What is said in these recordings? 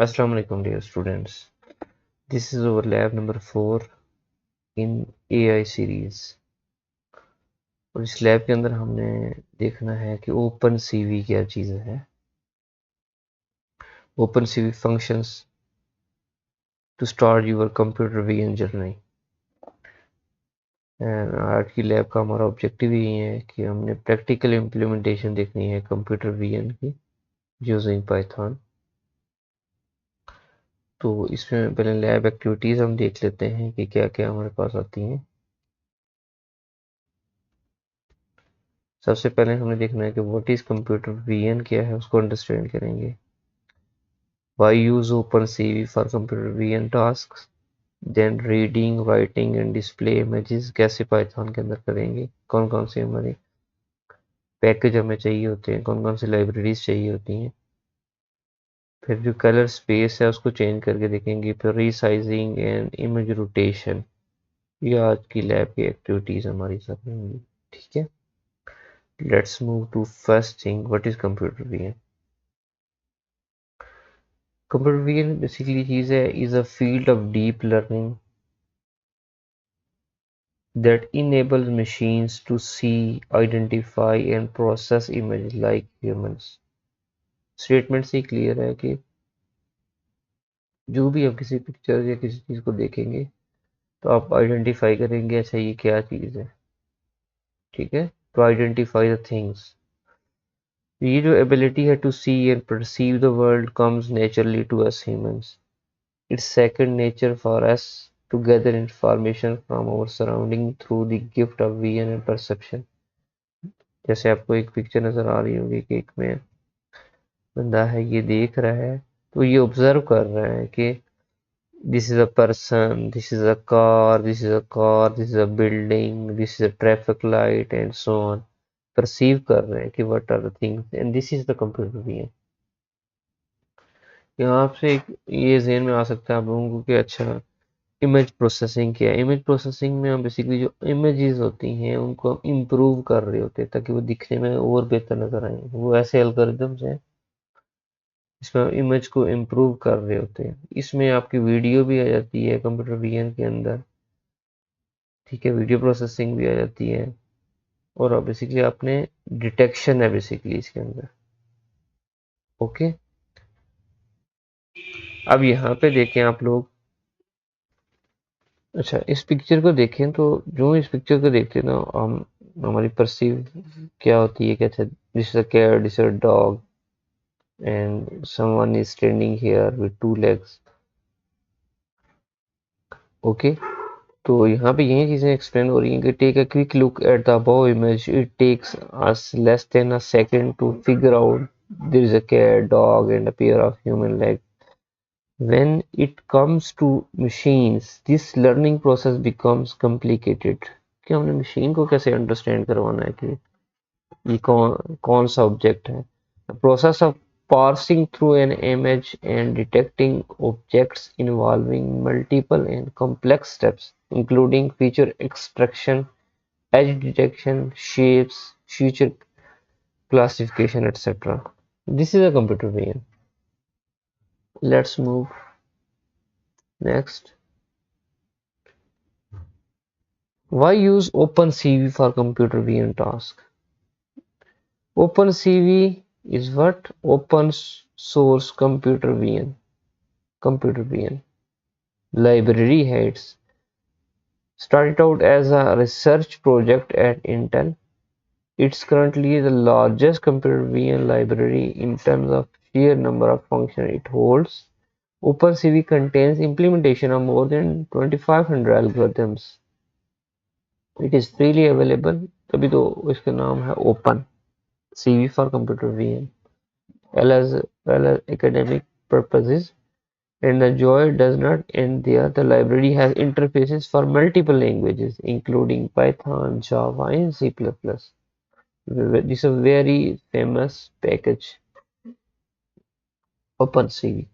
Assalamu alaikum dear students. This is our lab number 4 in AI series. और इस lab के अंदर हमने देखना है कि ओपन सीवी क्या चीज़ है. Open CV functions to start your computer vision journey. And आज की लैब का हमारा ऑब्जेक्टिव यही है कि हमने प्रैक्टिकल इम्प्लीमेंटेशन देखनी है कंप्यूटर विजन की यूजिंग पाइथन. तो इसमें पहले लैब एक्टिविटीज़ हम देख लेते हैं कि क्या क्या हमारे पास आती हैं. सबसे पहले हमें देखना है कि व्हाट इज कंप्यूटर विजन क्या है, उसको अंडरस्टैंड करेंगे. Why use OpenCV for computer vision tasks? Then reading, writing and display images कैसे पाइथन के अंदर करेंगे, कौन कौन से हमारे पैकेज हमें चाहिए होते हैं, कौन कौन सी लाइब्रेरीज चाहिए होती हैं. फिर जो कलर स्पेस है उसको चेंज करके देखेंगे. फिर रीसाइजिंग एंड इमेज रोटेशन, ये आज की लैब की एक्टिविटीज हमारी सब होंगी. ठीक है, let's move to first thing, what is computer vision. Computer vision basically चीज़ है, is a field of deep learning that enables machines to see, identify and process images like humans. Statement से clear है कि जो भी आप किसी picture या किसी चीज़ को देखेंगे तो आप आइडेंटिफाई करेंगे अच्छा ये क्या चीज़ है. ठीक है, टू आइडेंटिफाई द थिंग्स. ये जो एबिलिटी है to see and perceive the world comes naturally to us humans. It's second nature for us to gather information from our surrounding through the gift of vision and perception. जैसे आपको एक picture नजर आ रही होगी कि एक में बंदा है, ये देख रहा है तो ये ऑब्जर्व कर रहा है कि this is a person, this is a car, this is a car, this is a building, this is a traffic light and so on. Perceive कर रहे हैं कि what are the things and this is the computer vision. यहाँ आपसे एक ये ज़हन में आ सकता है आप लोगों को कि अच्छा इमेज प्रोसेसिंग क्या है. इमेज प्रोसेसिंग में हम बेसिकली जो इमेजेस होती हैं उनको हम इम्प्रूव कर रहे होते हैं ताकि वो दिखने में और बेहतर नजर आए. वो ऐसे एल्गोरिदम्स हैं इसमें इमेज को इम्प्रूव कर रहे होते हैं. इसमें आपकी वीडियो भी आ जाती है कंप्यूटर विजन के अंदर. ठीक है, वीडियो प्रोसेसिंग भी आ जाती है और अब बेसिकली आपने डिटेक्शन है बेसिकली इसके अंदर. ओके, अब यहाँ पे देखें आप लोग. अच्छा, इस पिक्चर को देखें तो जो इस पिक्चर को देखते हैं ना हम, हमारी परसीव क्या होती है, क्या this is a cat, this is a dog and someone is standing here with two legs. Okay, तो यहाँ पे यही चीजें एक्सप्लेन हो रही हैं कि take a quick look at the above image, it takes us less than a second to figure out there is a cat, dog and a pair of human leg. When it comes to machines, this learning process becomes complicated. कि हमने machine को कैसे understand करवाना है कि ये कौन कौन सा ऑब्जेक्ट है. The process of parsing through an image and detecting objects involving multiple and complex steps, including feature extraction, edge detection, shapes, feature classification, etc. This is a computer vision. Let's move next. Why use OpenCV for computer vision task? OpenCV is what? Open source computer vision library heads. Started out as a research project at Intel. It's currently the largest computer vision library in terms of sheer number of functions it holds. OpenCV contains implementation of more than 2500 algorithms. It is freely available, तभी तो इसका नाम है open CV for computer vision, well as academic purposes. And the joy does not end there. The library has interfaces for multiple languages, including Python, Java, and C++. This is a very famous package, OpenCV.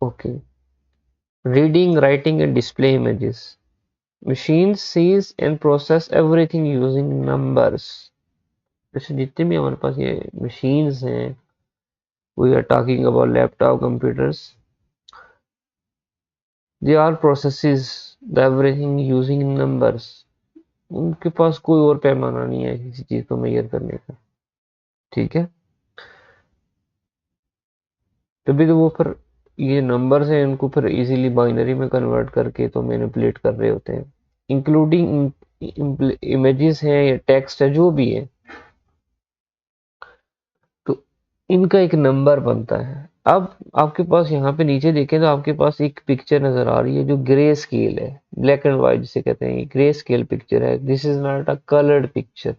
Okay. Reading, writing, and display images. Machine sees and process everything using numbers. जैसे जितने भी हमारे पास ये machines हैं We are talking about laptop computers. They are processes the everything using numbers. उनके पास कोई और पैमाना नहीं है किसी चीज को मेजर करने का, ठीक है। तभी तो वो फिर ये नंबर्स हैं, इनको फिर इजीली बाइनरी में कन्वर्ट करके तो मैनिपुलेट कर रहे होते हैं, इंक्लूडिंग इमेजेस हैं या टेक्स्ट है जो भी है, तो इनका एक नंबर बनता है। अब आपके पास यहाँ पे नीचे देखें तो आपके पास एक पिक्चर नजर आ रही है जो ग्रे स्केल है, ब्लैक एंड व्हाइट जिसे कहते हैं, ग्रे स्केल पिक्चर है, this is not a coloured picture.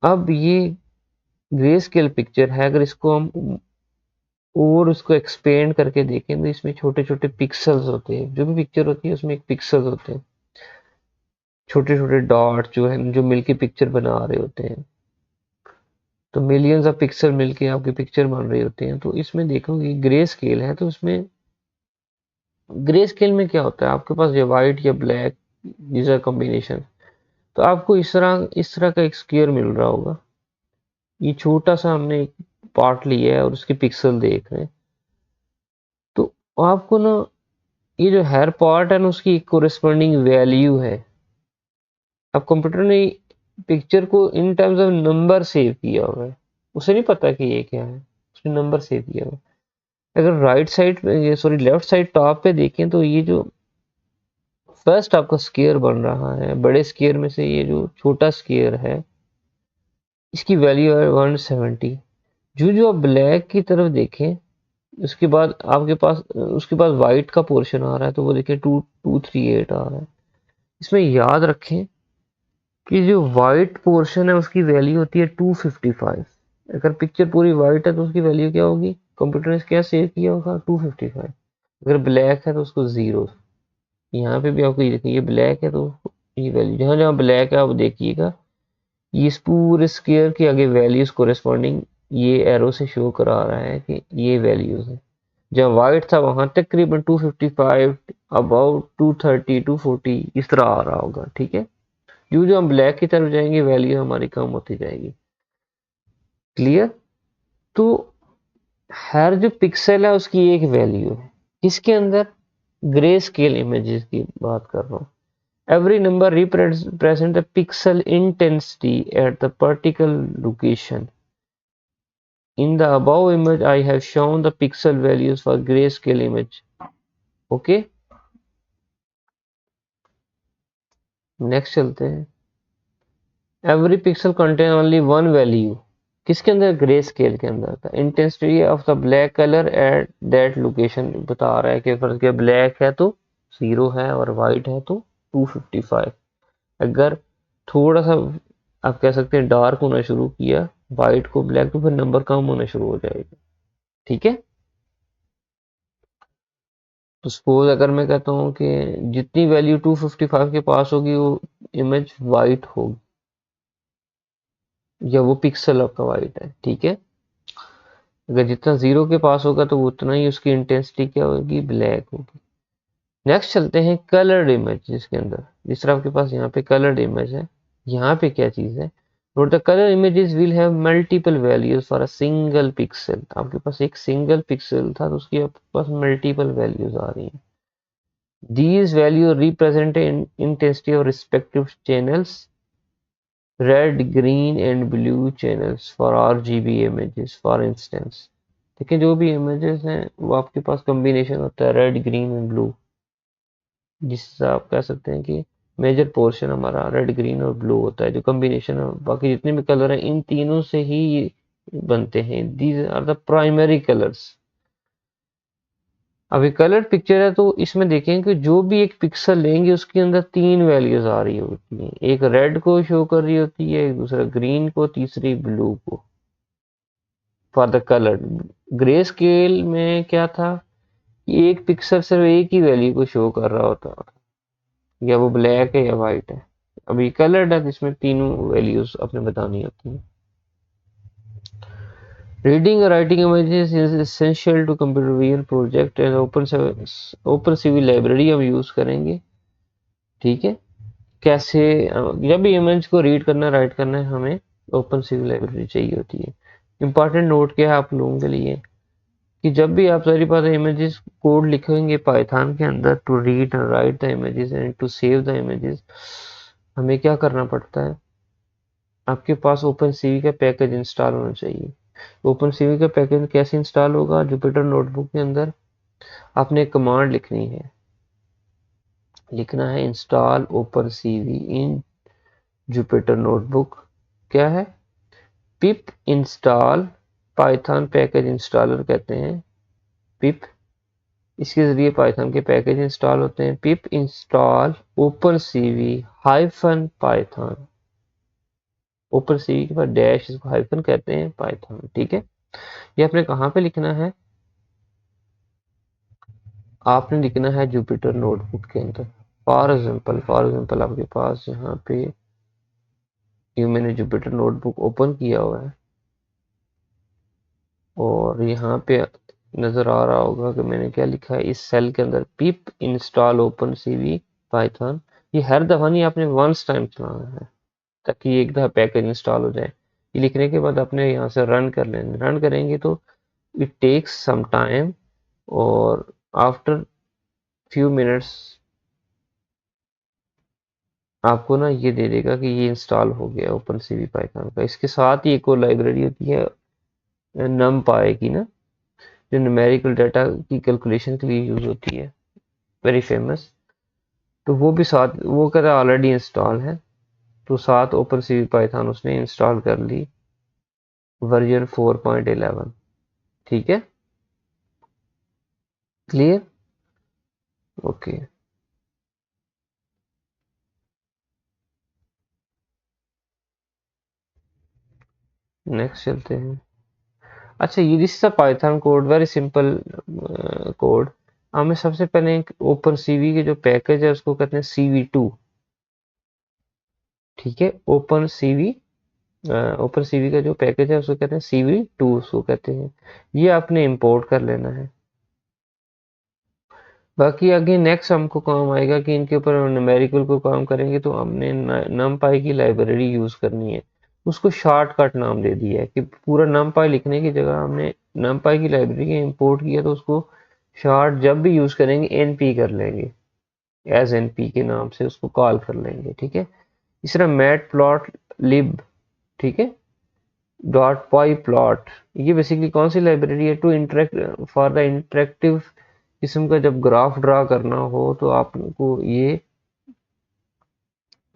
अब ये ग्रे स्केल पिक्चर है, अगर इसको हम और उसको एक्सपेंड करके देखें तो इसमें छोटे छोटे पिक्सल्स होते हैं, जो भी पिक्चर होती है उसमें एक पिक्सल्स होते हैं, छोटे छोटे डॉट जो है जो मिलके पिक्चर बना रहे होते हैं। तो मिलियंस ऑफ पिक्सल मिलके आपकी पिक्चर बन रही होती हैं। तो इसमें देखोगे ग्रे स्केल है, तो उसमें ग्रे स्केल में क्या होता है, आपके पास ये व्हाइट या ब्लैक जैसा कॉम्बिनेशन, तो आपको इस तरह का एक स्क्वायर मिल रहा होगा। ये छोटा सा हमने एक पार्ट लिया है और उसके पिक्सल देख रहे हैं, तो आपको ना ये जो हर पार्ट है ना उसकी एक कोरिस्पोंडिंग वैल्यू है। अब कंप्यूटर ने पिक्चर को in terms of number save किया हुआ है, उसे नहीं पता कि ये क्या है, उसने नंबर सेव किया हुआ है। अगर राइट साइड पे सॉरी लेफ्ट साइड टॉप पे देखें तो ये जो फर्स्ट आपका स्क्वायर बन रहा है, बड़े स्क्वायर में से ये जो छोटा स्क्वायर है इसकी वैल्यू है 170। जो जो आप ब्लैक की तरफ देखें उसके बाद आपके पास उसके बाद व्हाइट का पोर्शन आ रहा है, तो वो देखिए 2238 आ रहा है। इसमें याद रखें कि जो व्हाइट पोर्शन है उसकी वैल्यू होती है 255। अगर पिक्चर पूरी व्हाइट है तो उसकी वैल्यू क्या होगी, कंप्यूटर ने क्या सेव किया होगा 255। अगर ब्लैक है तो उसको 0। यहाँ पे भी आपको ये देखिए, ये ब्लैक है तो ये वैल्यू जहाँ जहाँ ब्लैक है आप देखिएगा, ये इस पूरे स्क्वायर के आगे वैल्यूज कोरेस्पॉन्डिंग ये एरो से शो करा रहा है कि ये वैल्यूज है। जहाँ व्हाइट था वहां तकरीबन 255, अबाउट 230 240 इस तरह आ रहा होगा, ठीक है। जो जो हम ब्लैक की तरफ जाएंगे वैल्यू हमारी कम होती जाएगी, क्लियर। तो हर जो पिक्सल है उसकी एक वैल्यू है, किसके अंदर, ग्रे स्केल इमेजेस की बात कर रहा हूँ। Every number represents the pixel intensity at the particular location. In the above image, I have shown the pixel values for grayscale image. Okay? Next चलते हैं। Every pixel contain only one value. किसके अंदर, grey scale के अंदर था। Intensity of the black colour at that location बता रहा है कि फर्ज किया ब्लैक है तो 0 है और वाइट है तो 255। अगर थोड़ा सा आप कह सकते हैं डार्क होना शुरू किया वाइट को ब्लैक, तो फिर नंबर कम होना शुरू हो जाएगा, ठीक है। तो सपोज अगर मैं कहता हूँ कि जितनी वैल्यू 255 के पास होगी वो इमेज वाइट होगी, या वो पिक्सल आपका वाइट है, ठीक है। अगर जितना 0 के पास होगा तो उतना ही उसकी इंटेंसिटी क्या होगी, ब्लैक होगी। नेक्स्ट चलते हैं कलर्ड इमेज, जिसके अंदर जिस तरह आपके पास यहाँ पे कलर्ड इमेज है, यहाँ पे क्या चीज है, note the colour images will have multiple values for a single pixel. आपके पास एक सिंगल पिक्सल था तो उसकी आपके पास मल्टीपल वैल्यूज आ रही हैं। These values represent intensity of respective channels, red, green and blue channels for RGB images for instance। देखिए जो भी इमेजेस हैं वो आपके पास कॉम्बिनेशन होता है रेड, ग्रीन एंड ब्लू, जिससे आप कह सकते हैं कि मेजर पोर्शन हमारा रेड, ग्रीन और ब्लू होता है, जो कॉम्बिनेशन है बाकी जितने भी कलर हैं इन तीनों से ही बनते हैं। These are the primary colours. अभी कलर पिक्चर है तो इसमें देखें कि जो भी एक पिक्सल लेंगे उसके अंदर 3 वैल्यूज आ रही होती हैं, एक रेड को शो कर रही होती है, एक दूसरा ग्रीन को, तीसरी ब्लू को, for the colour. Grey scale में क्या था, एक पिक्सल सिर्फ एक ही वैल्यू को शो कर रहा होता है, या वो ब्लैक है या वाइट है। अभी कलर्ड है जिसमें तीनों वैल्यूज अपने बतानी होती हैं। रीडिंग और writing images is essential to computer vision project and OpenCV library हम यूज करेंगे, ठीक है। कैसे, जब भी इमेज को रीड करना राइट करना है हमें ओपन सीवी लाइब्रेरी चाहिए होती है। इंपॉर्टेंट नोट क्या है आप लोगों के लिए कि जब भी आप सारी बात इमेजेस कोड लिखेंगे पाइथन के अंदर to read and write the images and to save the images, हमें क्या करना पड़ता है, आपके पास ओपन सीवी का पैकेज इंस्टॉल होना चाहिए। ओपन सीवी का पैकेज कैसे इंस्टॉल होगा, जुपिटर नोटबुक के अंदर आपने एक कमांड लिखनी है, लिखना है install OpenCV in Jupyter notebook. क्या है, pip install Python package installer कहते हैं, पिप, इसके जरिए पाइथन के पैकेज इंस्टॉल होते हैं। पिप install open CV hyphen Python, open CV के बाद डैश, इसको हाइफन कहते हैं, पाइथन। ठीक है, ये आपने कहाँ पे लिखना है, आपने लिखना है जुपिटर नोटबुक के अंदर। फॉर एग्जाम्पल आपके पास यहाँ पे ये मैंने जुपिटर नोटबुक ओपन किया हुआ है और यहाँ पे नजर आ रहा होगा कि मैंने क्या लिखा है इस सेल के अंदर, पिप इंस्टॉल ओपन सीवी पाइथन। ये हर दफा नहीं, आपने वंस टाइम चलाना है ताकि एक दफा पैकेज इंस्टॉल हो जाए। ये लिखने के बाद अपने यहाँ से रन कर लेंगे, रन करेंगे तो इट टेक्स सम टाइम और आफ्टर फ्यू मिनट्स आपको ना ये दे देगा कि ये इंस्टॉल हो गया ओपन सीवी पाइथन का। इसके साथ ही एक और लाइब्रेरी होती है नमपाई की ना, जो न्यूमेरिकल डाटा की कैलकुलेशन के लिए यूज होती है, वेरी फेमस। तो वो भी साथ, वो कहता ऑलरेडी इंस्टॉल है, तो साथ ओपन सीवी पाइथन उसने इंस्टॉल कर ली वर्जन 4.11। ठीक है, क्लियर, ओके। नेक्स्ट चलते हैं। अच्छा, ये this is Python code, very simple code. हमें सबसे पहले एक ओपन सीवी के जो पैकेज है उसको कहते हैं CV2। ठीक है, ओपन सीवी, ओपन सीवी का जो पैकेज है उसको कहते हैं CV2, उसको कहते हैं। ये आपने इंपोर्ट कर लेना है। बाकी आगे नेक्स्ट हमको काम आएगा कि इनके ऊपर न्यूमेरिकल को काम करेंगे तो हमने numpy की लाइब्रेरी यूज करनी है। उसको शॉर्टकट नाम दे दिया है कि पूरा numpy लिखने की जगह हमने numpy की लाइब्रेरी इंपोर्ट किया, तो उसको शॉर्ट जब भी यूज करेंगे NP कर लेंगे, एज NP के नाम से उसको कॉल कर लेंगे। ठीक है, इस तरह मैट प्लॉट लिब, ठीक है, डॉट पाई प्लॉट, ये बेसिकली कौन सी लाइब्रेरी है, to interact for the interactive किस्म का जब ग्राफ ड्रा करना हो तो आपको ये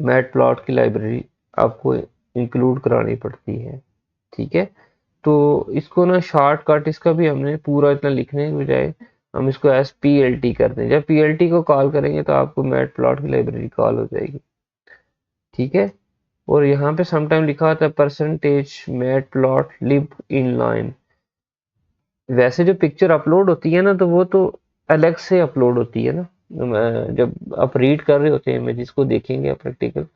मैट प्लॉट की लाइब्रेरी आपको इंक्लूड करानी पड़ती है। ठीक है, तो इसको ना शॉर्टकट इसका भी हमने पूरा इतना लिखने के बजाय हम इसको एस PLT करते हैं। जब PLT को कॉल करेंगे तो आपको मैट प्लॉट की लाइब्रेरी कॉल हो जाएगी। ठीक है, और यहाँ पे समटाइम लिखा होता है percentage matplotlib inline. वैसे जो पिक्चर अपलोड होती है ना तो वो तो अलग से अपलोड होती है ना, जब आप रीड कर रहे होते हैं इमेजेस को, देखेंगे आप प्रैक्टिकल,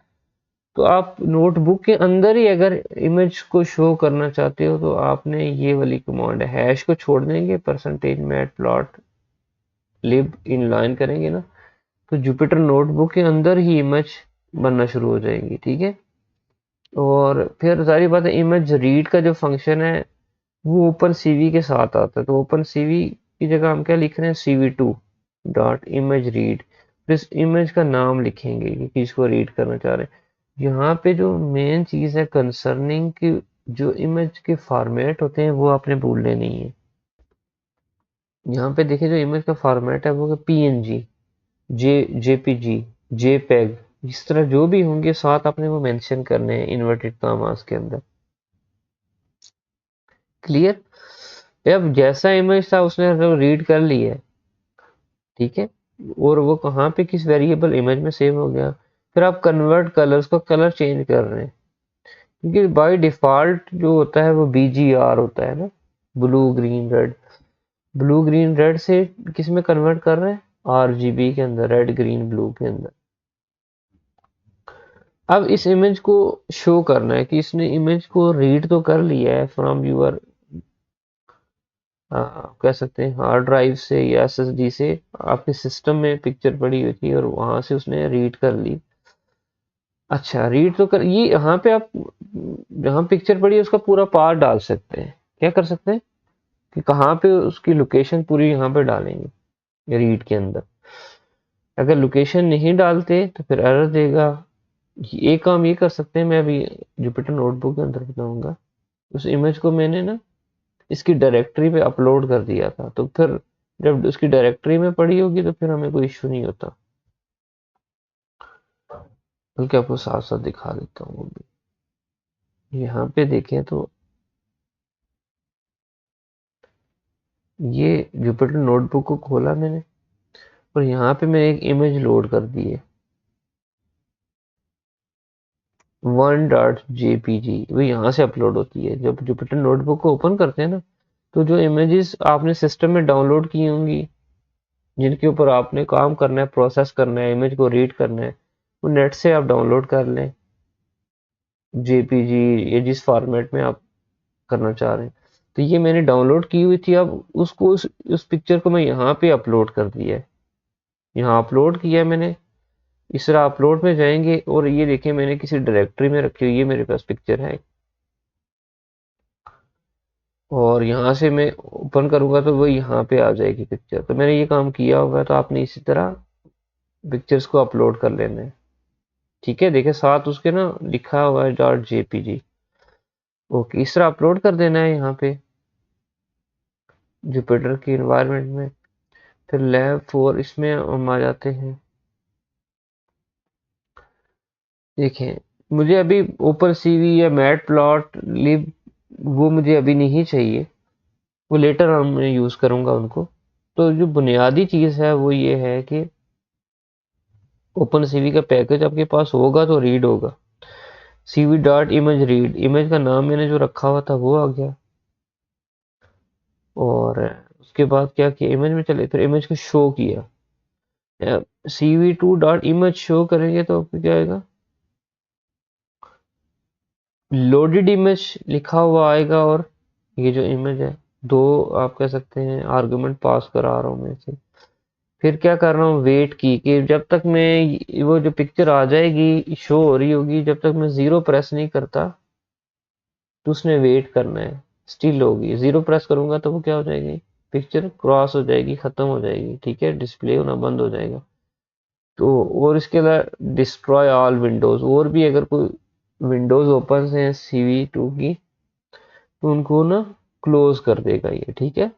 तो आप नोटबुक के अंदर ही अगर इमेज को शो करना चाहते हो तो आपने ये वाली कमांड है, हैश को छोड़ देंगे, percentage matplotlib inline करेंगे ना, तो जुपिटर नोटबुक के अंदर ही इमेज बनना शुरू हो जाएंगी। ठीक है, और फिर सारी बात है, इमेज रीड का जो फंक्शन है वो ओपन सीवी के साथ आता है, तो ओपन सीवी की जगह हम क्या लिख रहे हैं, CV2 डॉट इमेज रीड, फिर इस इमेज का नाम लिखेंगे कि किसको रीड करना चाह रहे हैं। यहाँ पे जो मेन चीज है कंसर्निंग कि जो इमेज के फॉर्मेट होते हैं वो आपने भूलने नहीं है। यहाँ पे देखिए जो इमेज का फॉर्मेट है वो PNG, JPG, JPEG, इस तरह जो भी होंगे साथ आपने वो मेंशन करने हैं इन्वर्टेड कॉमास के अंदर। क्लियर, अब जैसा इमेज था उसने रीड कर लिया है, ठीक है, और वो कहाँ पे किस वेरिएबल इमेज में सेव हो गया। फिर आप कन्वर्ट कलर्स को कलर चेंज कर रहे हैं, क्योंकि बाय डिफॉल्ट जो होता है वो BGR होता है ना, blue green red. Blue green red से किस में कन्वर्ट कर रहे हैं, RGB के अंदर, रेड ग्रीन ब्लू के अंदर। अब इस इमेज को शो करना है कि इसने इमेज को रीड तो कर लिया है फ्रॉम यूर, कह सकते हैं हार्ड ड्राइव से या SSD से, आपके सिस्टम में पिक्चर पड़ी हुई थी और वहां से उसने रीड कर ली। अच्छा, रीड तो कर, ये यहाँ पे आप जहाँ पिक्चर पड़ी है उसका पूरा पार्ट डाल सकते हैं। क्या कर सकते हैं कि कहाँ पे उसकी लोकेशन पूरी यहाँ पे डालेंगे रीड के अंदर। अगर लोकेशन नहीं डालते तो फिर एरर देगा। एक काम ये कर सकते हैं, मैं अभी जुपिटर नोटबुक के अंदर बताऊंगा। उस इमेज को मैंने ना इसकी डायरेक्टरी पे अपलोड कर दिया था, तो फिर जब उसकी डायरेक्टरी में पड़ी होगी तो फिर हमें कोई इश्यू नहीं होता। बल्कि आपको साथ साथ दिखा देता हूँ वो भी। यहाँ पे देखें तो ये जुपिटर नोटबुक को खोला मैंने और यहाँ पे मैंने एक इमेज लोड कर दी है 1.jpg। वो यहाँ से अपलोड होती है। जब जुपिटर नोटबुक को ओपन करते हैं ना, तो जो इमेजेस आपने सिस्टम में डाउनलोड की होंगी, जिनके ऊपर आपने काम करना है, प्रोसेस करना है, इमेज को रीड करना है, वो नेट से आप डाउनलोड कर लें, जेपीजी या जिस फॉर्मेट में आप करना चाह रहे हैं। तो ये मैंने डाउनलोड की हुई थी, अब उसको उस पिक्चर को मैं यहाँ पे अपलोड कर दिया है। यहाँ अपलोड किया है मैंने। इस तरह अपलोड में जाएंगे और ये देखिए मैंने किसी डायरेक्टरी में रखी हुई है, मेरे पास पिक्चर है। और यहाँ से मैं ओपन करूंगा तो वो यहाँ पे आ जाएगी पिक्चर। तो मैंने ये काम किया होगा, तो आपने इसी तरह पिक्चर्स को अपलोड कर लेना है। ठीक है, देखिए साथ उसके ना लिखा हुआ है .jpg। ओके, इस तरह अपलोड कर देना है यहाँ पे जुपिटर की इन्वायरमेंट में। फिर लैब 4 इसमें हम आ जाते हैं। देखें, मुझे अभी ओपन सीवी या मैट प्लॉट लिब वो मुझे अभी नहीं चाहिए, वो लेटर ऑन मैं यूज़ करूँगा उनको। तो जो बुनियादी चीज़ है वो ये है कि ओपन सीवी का पैकेज आपके पास होगा तो रीड होगा। CV dot image read, image का नाम मैंने जो रखा हुआ था वो आ गया। और उसके बाद क्या किया, इमेज में चले, फिर इमेज को शो किया। CV to dot image show करेंगे तो क्या आएगा, लोडेड इमेज लिखा हुआ आएगा। और ये जो इमेज है, दो आप कह सकते हैं आर्गुमेंट पास करा रहा हूँ मैं इसे। फिर क्या कर रहा हूँ, वेट की कि जब तक मैं वो जो पिक्चर आ जाएगी शो हो रही होगी, जब तक मैं जीरो प्रेस नहीं करता तो उसने वेट करना है। स्टिल होगी, जीरो प्रेस करूंगा तो वो क्या हो जाएगी, पिक्चर क्रॉस हो जाएगी, खत्म हो जाएगी। ठीक है, डिस्प्ले होना बंद हो जाएगा। तो और इसके अलावा डिस्ट्रॉय ऑल विंडोज, और भी अगर कोई विंडोज ओपन है सीवी टू की तो उनको ना क्लोज कर देगा ये। ठीक है,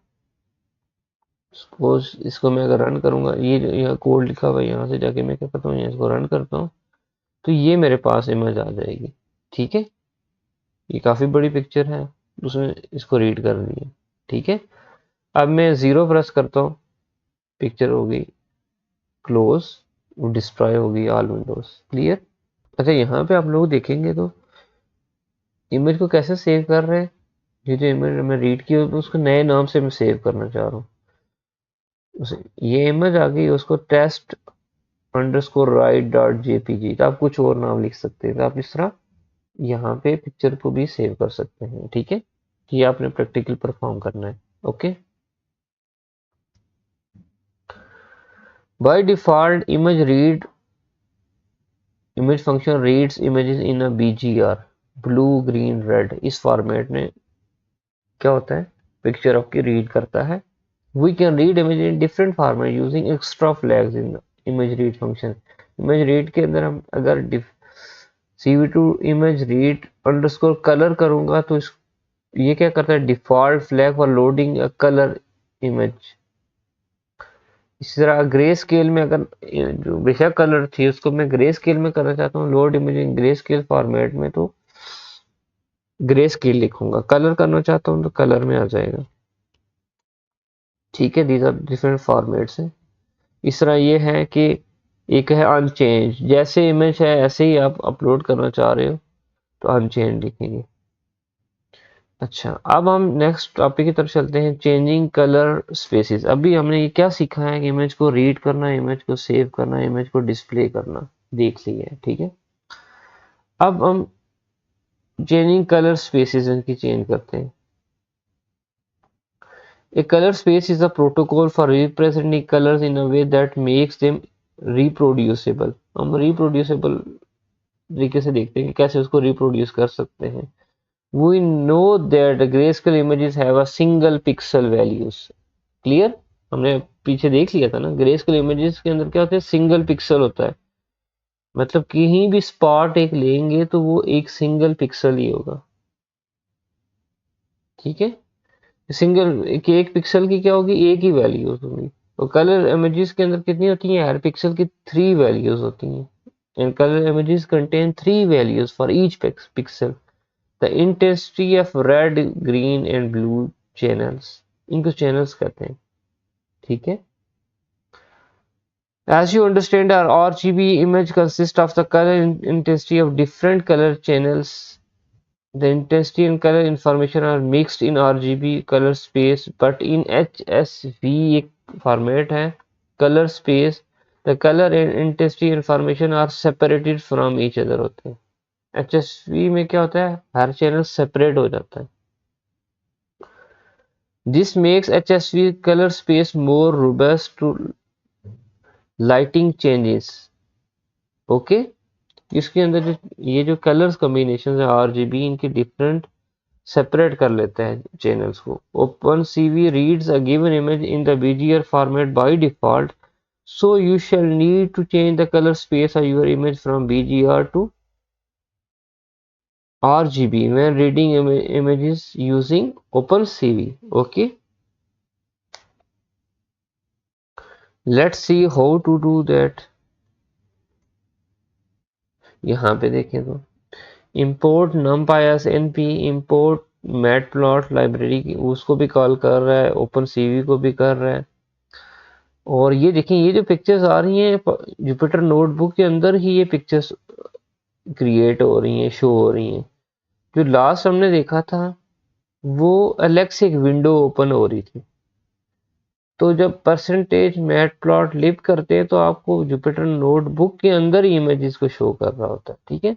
सपोज इसको मैं अगर रन करूंगा, ये जो यहाँ कोड लिखा हुआ है, यहाँ से जाके मैं क्या करता हूँ, इसको रन करता हूँ तो ये मेरे पास इमेज आ जाएगी। ठीक है, ये काफी बड़ी पिक्चर है, उसमें इसको रीड कर लिया। ठीक है, अब मैं जीरो प्रेस करता हूँ, पिक्चर होगी क्लोज, डिस्ट्रॉय होगी ऑल विंडोज। क्लियर। अच्छा, यहाँ पे आप लोग देखेंगे तो इमेज को कैसे सेव कर रहे हैं। ये जो इमेज मैं रीड की उसको नए नाम से मैं सेव करना चाह रहा हूँ। ये इमेज आ गई, उसको test underscore write dot JPG, तो आप कुछ और नाम लिख सकते हैं। तो आप इस तरह यहाँ पे पिक्चर को भी सेव कर सकते हैं। ठीक है, ये आपने प्रैक्टिकल परफॉर्म करना है। Okay, by default image function reads images in a BGR, blue green red, इस फॉर्मेट में क्या होता है, पिक्चर आपकी रीड करता है। We can read image in different format using extra flags in image read function. Image read के अंदर हम अगर cv2 image read underscore colour करूंगा तो ये क्या करता है, default flag for loading a colour image. इसी तरह ग्रे स्केल में अगर जो विषय कलर थी उसको मैं ग्रे स्केल में करना चाहता हूँ, load image in grey scale format में, तो ग्रे स्केल लिखूंगा। कलर करना चाहता हूँ तो कलर में आ जाएगा। ठीक है, दीज आर डिफरेंट फॉर्मेट्स हैं। इस तरह ये है कि एक है अनचेंज, जैसे इमेज है ऐसे ही आप अपलोड करना चाह रहे हो तो अनचेंज लिखेंगे। अच्छा, अब हम नेक्स्ट टॉपिक की तरफ चलते हैं, चेंजिंग कलर स्पेसिस। अभी हमने ये क्या सीखा है कि इमेज को रीड करना, इमेज को सेव करना, इमेज को डिस्प्ले करना देख लिया है। ठीक है, अब हम चेंजिंग कलर स्पेसिस इनकी चेंज करते हैं। A color space is a protocol for representing colors in a way that makes them reproducible। हम reproducible तरीके से देखते हैं कि कैसे उसको reproduce कर सकते हैं। We know that the grayscale images have a single pixel values. Clear? हमने पीछे देख लिया था ना, ग्रेस्केल इमेजेस के अंदर क्या होता है, सिंगल पिक्सल होता है, मतलब कहीं भी स्पॉट एक लेंगे तो वो एक सिंगल पिक्सल ही होगा। ठीक है, सिंगल एक पिक्सल की क्या होगी, एक ही वैल्यू होगी। तो कलर इमेजेस के अंदर कितनी होती हैं, हर पिक्सल की 3 वैल्यूज होती हैं। And colour images contain 3 values for each pixel. The intensity of red, green and blue channels, इनको चैनल्स कहते हैं। ठीक है, as you understand, our RGB image consists of the color intensity of different color channels. The intensity and color information are mixed in RGB color space, but in HSV एक format है color space, the color and intensity information are separated from each other होते हैं। HSV में क्या होता है, हर channel separate हो जाता है। This makes HSV color space more robust to lighting changes. Okay, इसके अंदर जो ये जो कलर्स कॉम्बिनेशन है आरजीबी, इनके डिफरेंट सेपरेट कर लेते हैं चैनल्स को। OpenCV reads a given image in the BGR format by default, so you shall need to change the colour space of your image from BGR to RGB when reading images using OpenCV. Okay, let's see how to do that. यहाँ पे देखें तो import numpy as np, import matplot library की, उसको भी call कर रहा है, OpenCV को भी कर रहा है। और ये देखें, ये जो पिक्चर्स आ रही हैं जुपिटर नोटबुक के अंदर ही ये पिक्चर्स क्रिएट हो रही हैं, शो हो रही हैं। जो लास्ट हमने देखा था वो अलग से एक विंडो ओपन हो रही थी। तो जब परसेंटेज मैटप्लॉट लिव करते हैं तो आपको जुपिटर नोटबुक के अंदर ही इमेजेस को शो कर रहा होता है। ठीक है,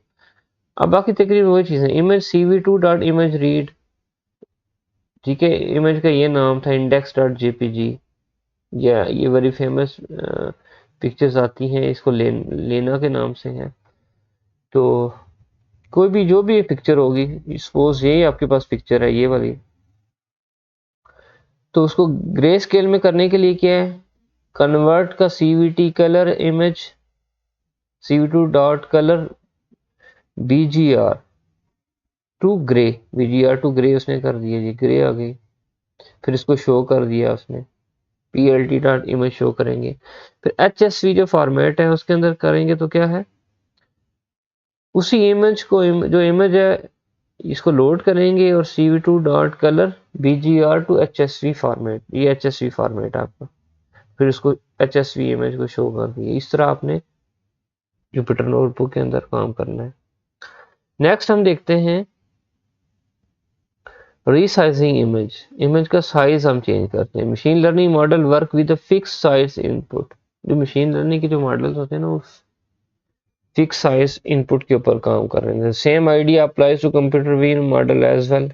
अब बाकी तकरीबन वही चीज़ है। Image cv2 dot image read, ठीक है, इमेज का ये नाम था इंडेक्स डॉट जेपीजी, या ये बड़ी फेमस पिक्चर्स आती हैं, इसको लेना के नाम से है। तो कोई भी जो भी पिक्चर होगी, सपोज ये आपके पास पिक्चर है ये वाली, तो उसको ग्रे स्केल में करने के लिए क्या है, कन्वर्ट का CVT colour image cv2 dot colour bgr to grey, bgr to grey उसने कर दिया जी, ग्रे आ गई। फिर इसको शो कर दिया उसने, plt डॉट इमेज शो करेंगे। फिर hsv जो फॉर्मेट है उसके अंदर करेंगे तो क्या है, उसी इमेज को जो इमेज है इसको लोड करेंगे और cv2 dot colour bgr to hsv format, ये hsv फॉर्मेट आपका। फिर इसको hsv इमेज को शो कर दिए। इस तरह आपने जुपिटर नोटबुक के अंदर काम करना है। नेक्स्ट हम देखते हैं रीसाइजिंग इमेज, इमेज का साइज हम चेंज करते हैं। Machine learning model work with fix size input, जो मशीन लर्निंग के जो मॉडल्स होते हैं ना वो फिक्स साइज इनपुट के ऊपर काम कर रहे हैं। Same idea applies to computer vision model as well.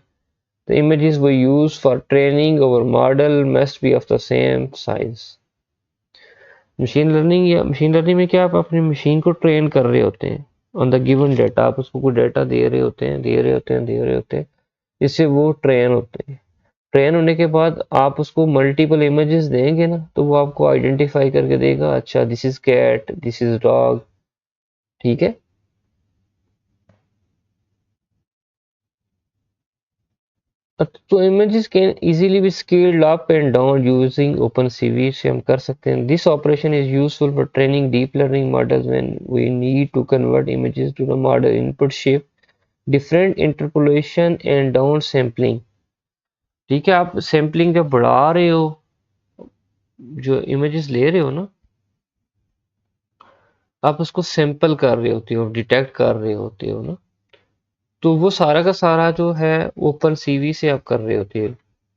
The images we use for training our model must be of the same size. Machine learning में क्या, आप अपनी मशीन को ट्रेन कर रहे होते हैं ऑन द गिवन डेटा, आप उसको कोई डेटा दे रहे होते हैं जिससे वो ट्रेन होते हैं। ट्रेन होने के बाद आप उसको मल्टीपल इमेजेस देंगे ना, तो वो आपको आइडेंटिफाई करके देगा, अच्छा this is cat, this is dog. ठीक है, तो images can easily be scaled up and down using OpenCV से हम कर सकते हैं। This operation is useful for training deep learning models when we need to convert images to the model input shape, different interpolation and down sampling. ठीक है, आप sampling जब बढ़ा रहे हो, जो इमेजेस ले रहे हो ना, आप उसको सैंपल कर रहे होते हो, डिटेक्ट कर रहे होते हो ना, तो वो सारा का सारा जो है OpenCV से आप कर रहे होते हो।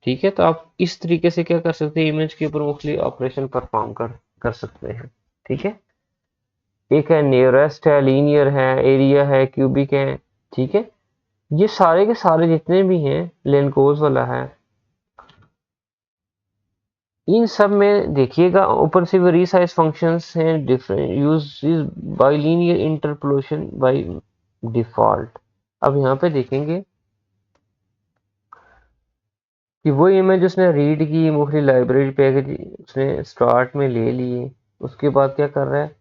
ठीक है, तो आप इस तरीके से क्या कर सकते हैं, इमेज के ऊपर मुख्तलिफ ऑपरेशन परफॉर्म कर सकते हैं। ठीक है, एक है नियरेस्ट है, लीनियर है, एरिया है, क्यूबिक है। ठीक है, ये सारे के सारे जितने भी हैं, लेनकोज वाला है, इन सब में देखिएगा OpenCV रीसाइज फंक्शंस हैं, different use bilinear interpolation by default. अब यहाँ पे देखेंगे कि वो इमेज उसने रीड की, मुख्तलिफ लाइब्रेरी पैकेज उसने स्टार्ट में ले लिए, उसके बाद क्या कर रहा है,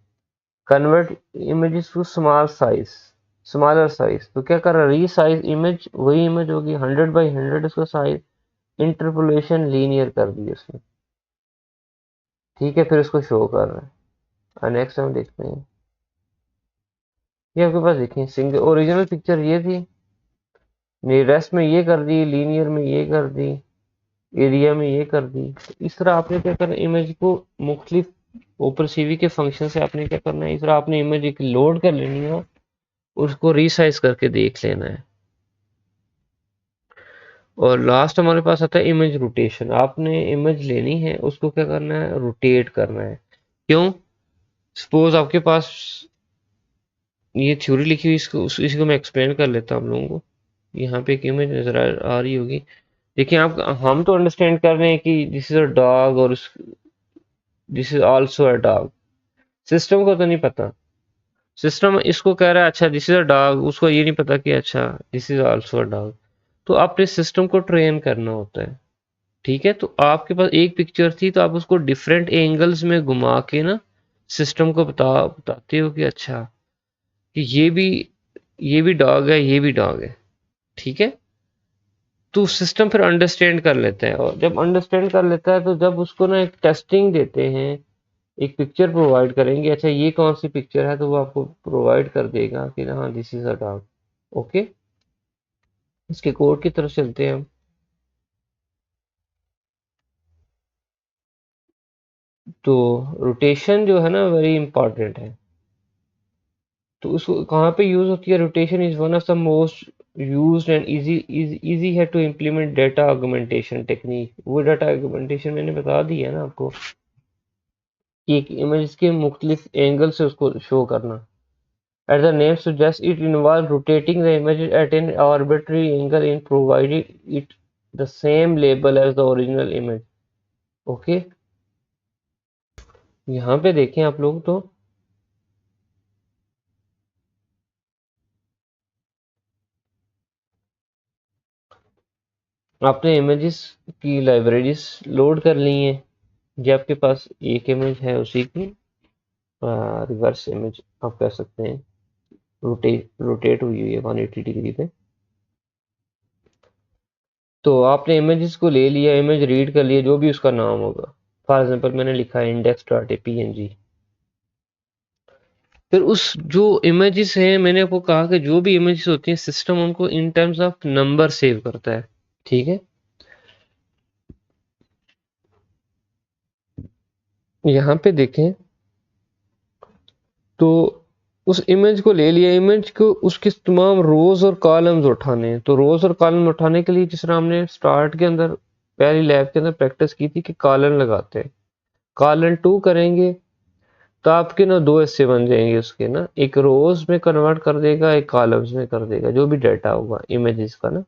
convert images to smaller size. तो क्या कर रहा है, रीसाइज इमेज, वही इमेज होगी 100 by 100, उसका साइज इंटरपोलेशन लीनियर कर दी उसने, ठीक है, फिर उसको शो कर रहा है। नेक्स्ट हम देखते हैं, ये आपके पास देखिए सिंगल ओरिजिनल पिक्चर ये थी, रेस्ट में ये कर दी, लीनियर में ये कर दी, एरिया में ये कर दी। तो इस तरह आपने क्या करना है, इमेज को मुख्तलिफ ऊपर सीवी के फंक्शन से आपने क्या करना है, इस तरह आपने इमेज एक लोड कर लेनी है, उसको रीसाइज करके देख लेना है। और लास्ट हमारे पास आता है इमेज रोटेशन। आपने इमेज लेनी है, उसको क्या करना है, रोटेट करना है। क्यों? सपोज आपके पास ये थ्योरी लिखी हुई, इसको मैं एक्सप्लेन कर लेता हूँ आप लोगों को। यहाँ पे एक इमेज नजर आ रही होगी, देखिए आप, हम तो अंडरस्टैंड कर रहे हैं कि दिस इज अ डॉग और this is also a dog. System को तो नहीं पता, सिस्टम इसको कह रहा है अच्छा दिस इज अ डॉग, उसको ये नहीं पता कि अच्छा this is also a dog. तो आपने सिस्टम को ट्रेन करना होता है, ठीक है। तो आपके पास एक पिक्चर थी, तो आप उसको डिफरेंट एंगल्स में घुमा के ना सिस्टम को बताते हो कि अच्छा कि ये भी डॉग है, ये भी डॉग है, ठीक है। तो सिस्टम फिर अंडरस्टैंड कर लेता है, और जब अंडरस्टैंड कर लेता है तो जब उसको ना एक टेस्टिंग देते हैं, एक पिक्चर प्रोवाइड करेंगे, अच्छा ये कौन सी पिक्चर है, तो वो आपको प्रोवाइड कर देगा कि हाँ this is a dog. Okay, इसके कोड की तरफ चलते हैं हम। तो रोटेशन जो है ना वेरी इंपॉर्टेंट है। तो उसको कहाँ पे यूज होती है, rotation is one of the most used and easy है to implement data augmentation technique. वो डेटा ऑगमेंटेशन मैंने बता दी है ना आपको, कि एक इमेज के मुख्तलिफ एंगल से उसको शो करना। As the name suggests, it involves rotating the image at an arbitrary angle in providing it the same label as the original image. Okay, यहाँ पे देखें आप लोग, तो आपने इमेजेस की लाइब्रेरीज लोड कर ली हैं। ये आपके पास एक इमेज है, उसी की रिवर्स इमेज आप कह सकते हैं, रोटेट हुई हुई है 180 डिग्री पे। तो आपने इमेजेस को ले लिया, इमेज रीड कर लिया, जो भी उसका नाम होगा। फॉर एग्जांपल मैंने लिखा है इंडेक्स डॉट png। फिर उस जो इमेजेस हैं, मैंने आपको कहा कि जो भी इमेजेस होती हैं सिस्टम उनको in terms of number save करता है, ठीक है। यहाँ पे देखें, तो उस इमेज को ले लिया, इमेज को उसके तमाम रोज और कॉलम्स उठाने हैं। तो रोज और कॉलम उठाने के लिए जिस तरह हमने स्टार्ट के अंदर पहली लैब के अंदर प्रैक्टिस की थी कि कॉलन लगाते हैं, कॉलन 2 करेंगे तो आपके ना दो हिस्से बन जाएंगे उसके ना, एक रोज में कन्वर्ट कर देगा, एक कॉलम्स में कर देगा, जो भी डाटा होगा इमेजेस का ना,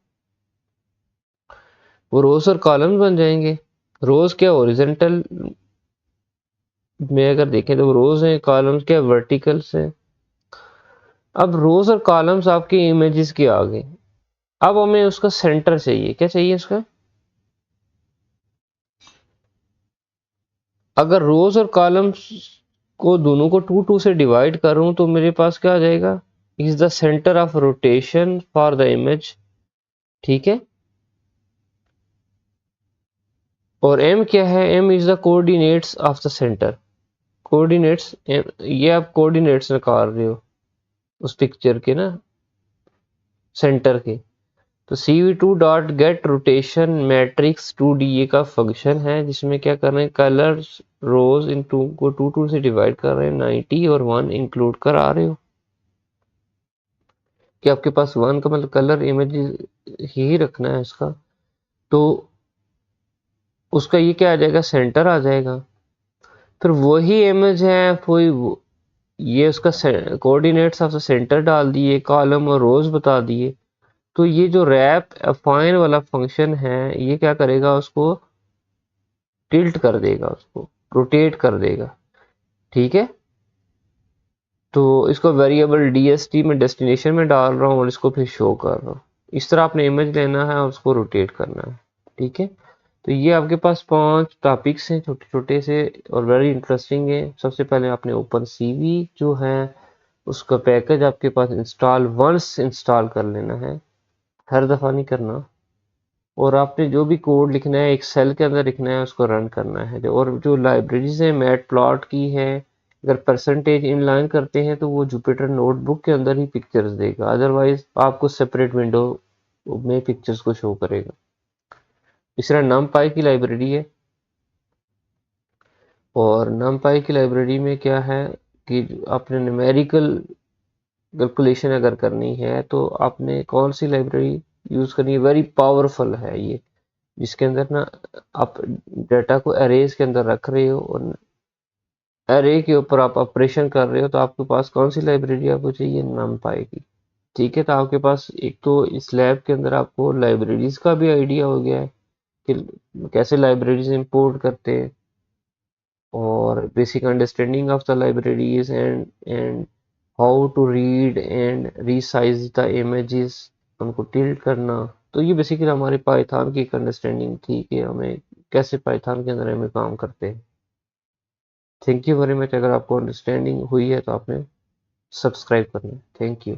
वो रोज और कॉलम बन जाएंगे। रोज क्या हॉरिजॉन्टल में अगर देखें तो रोज हैं, कॉलम्स क्या वर्टिकल्स हैं। अब रोज और कॉलम्स आपके इमेजेस के आ गए। अब हमें उसका सेंटर चाहिए, क्या चाहिए उसका, अगर रोज और कॉलम्स को दोनों को 2 2 से डिवाइड करूं तो मेरे पास क्या आ जाएगा, is the centre of rotation for the image, ठीक है। और एम क्या है, M is the coordinates of the centre. Coordinates, ये आप कोऑर्डिनेट्स निकाल रहे हो उस पिक्चर के ना सेंटर के। तो CV2 dot gate rotation matrix 2DA का फंक्शन है, जिसमें क्या कर रहे हैं, कलर्स रोज इन टू को 2 2 से डिवाइड कर रहे हैं, 90 और 1 इंक्लूड कर आ रहे हो कि आपके पास 1 का मतलब कलर इमेज ही रखना है इसका। तो उसका ये क्या आ जाएगा, सेंटर आ जाएगा। फिर वही इमेज है कोई ये उसका कोऑर्डिनेट्स ऑफ द सेंटर डाल दिए, कॉलम और रोज बता दिए। तो ये जो रैप अफाइन वाला फंक्शन है, ये क्या करेगा, उसको टिल्ट कर देगा, उसको रोटेट कर देगा, ठीक है। तो इसको वेरिएबल DST में डेस्टिनेशन में डाल रहा हूँ और इसको फिर शो कर रहा हूँ। इस तरह आपने इमेज लेना है और उसको रोटेट करना है, ठीक है। तो ये आपके पास 5 टॉपिक्स हैं छोटे छोटे से और वेरी इंटरेस्टिंग है। सबसे पहले आपने ओपन सीवी जो है उसका पैकेज आपके पास इंस्टॉल वंस इंस्टॉल कर लेना है, हर दफ़ा नहीं करना। और आपने जो भी कोड लिखना है एक सेल के अंदर लिखना है, उसको रन करना है। और जो लाइब्रेरीज है मैट प्लॉट की है, अगर परसेंटेज इनलाइन करते हैं तो वो जुपिटर नोटबुक के अंदर ही पिक्चर्स देगा, अदरवाइज आपको सेपरेट विंडो में पिक्चर्स को शो करेगा। तीसरा numpy की लाइब्रेरी है, और numpy की लाइब्रेरी में क्या है कि आपने न्यूमेरिकल कैलकुलेशन अगर करनी है तो आपने कौन सी लाइब्रेरी यूज़ करनी है, वेरी पावरफुल है ये, जिसके अंदर ना आप डाटा को अरेज के अंदर रख रहे हो और अरे के ऊपर आप ऑपरेशन कर रहे हो, तो आपके पास कौन सी लाइब्रेरी आपको चाहिए, numpy की। ठीक है, तो आपके पास एक तो इस लैब के अंदर आपको लाइब्रेरीज का भी आइडिया हो गया है कि कैसे लाइब्रेरीज इंपोर्ट करते हैं, और basic understanding of the libraries and how to read and resize the images, उनको टिल्ट करना। तो ये बेसिकली हमारे पाइथन की एक अंडरस्टैंडिंग थी कि हमें कैसे पाइथन के अंदर हमें काम करते हैं। Thank you very much. अगर आपको अंडरस्टैंडिंग हुई है तो आपने सब्सक्राइब करना है। Thank you.